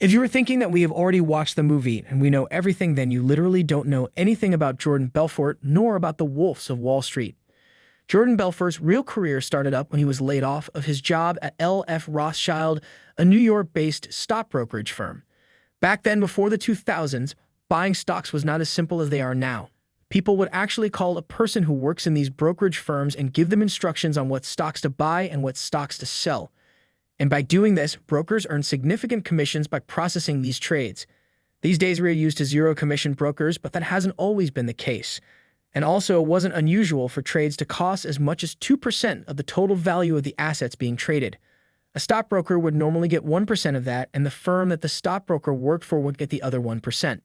If you were thinking that we have already watched the movie and we know everything, then you literally don't know anything about Jordan Belfort nor about the Wolves of Wall Street. Jordan Belfort's real career started up when he was laid off of his job at L.F. Rothschild, a New York-based stock brokerage firm. Back then, before the 2000s, buying stocks was not as simple as they are now. People would actually call a person who works in these brokerage firms and give them instructions on what stocks to buy and what stocks to sell. And by doing this, brokers earn significant commissions by processing these trades. These days we are used to zero-commission brokers, but that hasn't always been the case. And also, it wasn't unusual for trades to cost as much as 2% of the total value of the assets being traded. A stockbroker would normally get 1% of that, and the firm that the stockbroker worked for would get the other 1%.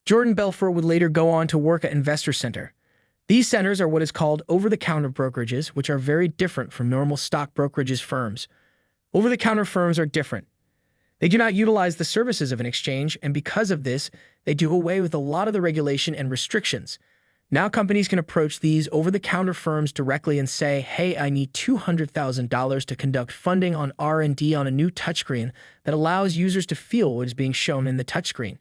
Jordan Belfort would later go on to work at Investor Center. These centers are what is called over-the-counter brokerages, which are very different from normal stock brokerages firms. Over-the-counter firms are different. They do not utilize the services of an exchange, and because of this, they do away with a lot of the regulation and restrictions. Now companies can approach these over-the-counter firms directly and say, hey, I need $200,000 to conduct funding on R&D on a new touchscreen that allows users to feel what is being shown in the touchscreen.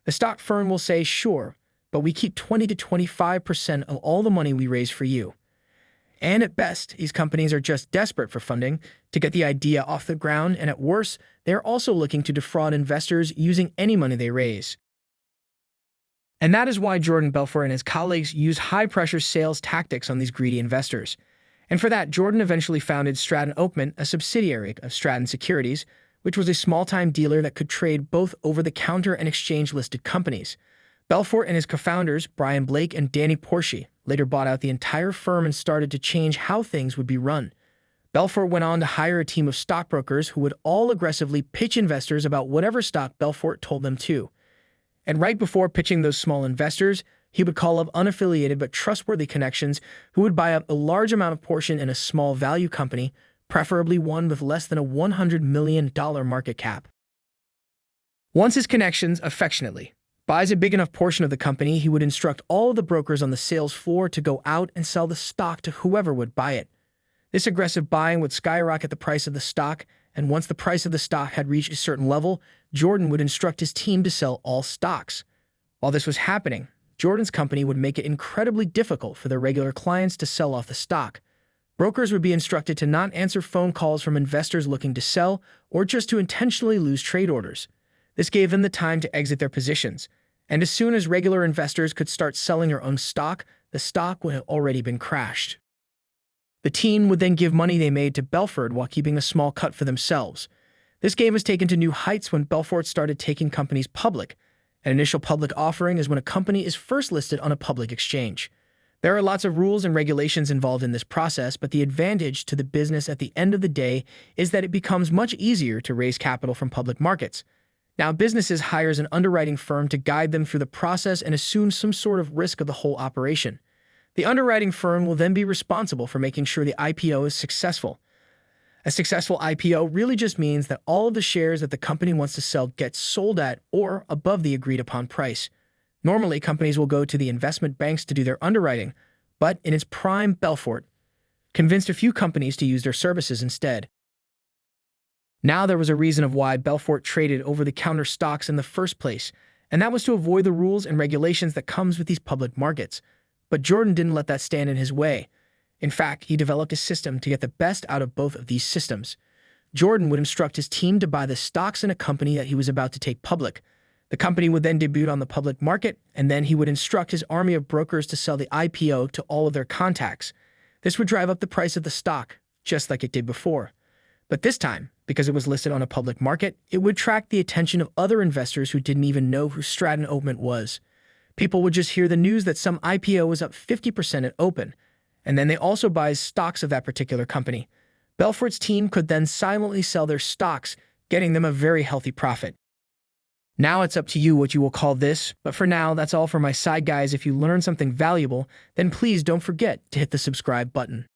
The stock firm will say, sure, but we keep 20 to 25% of all the money we raise for you. And at best, these companies are just desperate for funding to get the idea off the ground, and at worst, they are also looking to defraud investors using any money they raise. And that is why Jordan Belfort and his colleagues use high-pressure sales tactics on these greedy investors. And for that, Jordan eventually founded Stratton Oakman, a subsidiary of Stratton Securities, which was a small-time dealer that could trade both over-the-counter and exchange-listed companies. Belfort and his co-founders, Brian Blake and Danny Porshi, later bought out the entire firm and started to change how things would be run. Belfort went on to hire a team of stockbrokers who would all aggressively pitch investors about whatever stock Belfort told them to. And right before pitching those small investors, he would call up unaffiliated but trustworthy connections who would buy up a large amount of portion in a small value company, preferably one with less than a $100 million market cap. Once his connections affectionately buys a big enough portion of the company, he would instruct all of the brokers on the sales floor to go out and sell the stock to whoever would buy it. This aggressive buying would skyrocket the price of the stock, and once the price of the stock had reached a certain level, Jordan would instruct his team to sell all stocks. While this was happening, Jordan's company would make it incredibly difficult for their regular clients to sell off the stock. Brokers would be instructed to not answer phone calls from investors looking to sell or just to intentionally lose trade orders. This gave them the time to exit their positions, and as soon as regular investors could start selling their own stock, the stock would have already been crashed. The team would then give money they made to Belfort while keeping a small cut for themselves. This game was taken to new heights when Belfort started taking companies public. An initial public offering is when a company is first listed on a public exchange. There are lots of rules and regulations involved in this process, but the advantage to the business at the end of the day is that it becomes much easier to raise capital from public markets. Now, businesses hires an underwriting firm to guide them through the process and assume some sort of risk of the whole operation. The underwriting firm will then be responsible for making sure the IPO is successful. A successful IPO really just means that all of the shares that the company wants to sell get sold at or above the agreed-upon price. Normally, companies will go to the investment banks to do their underwriting, but in its prime, Belfort convinced a few companies to use their services instead. Now there was a reason of why Belfort traded over-the-counter stocks in the first place, and that was to avoid the rules and regulations that comes with these public markets. But Jordan didn't let that stand in his way. In fact, he developed a system to get the best out of both of these systems. Jordan would instruct his team to buy the stocks in a company that he was about to take public. The company would then debut on the public market, and then he would instruct his army of brokers to sell the IPO to all of their contacts. This would drive up the price of the stock, just like it did before. But this time, because it was listed on a public market, it would attract the attention of other investors who didn't even know who Stratton Oakman was. People would just hear the news that some IPO was up 50% at open, and then they also buy stocks of that particular company. Belfort's team could then silently sell their stocks, getting them a very healthy profit. Now it's up to you what you will call this, but for now, that's all for my side, guys. If you learned something valuable, then please don't forget to hit the subscribe button.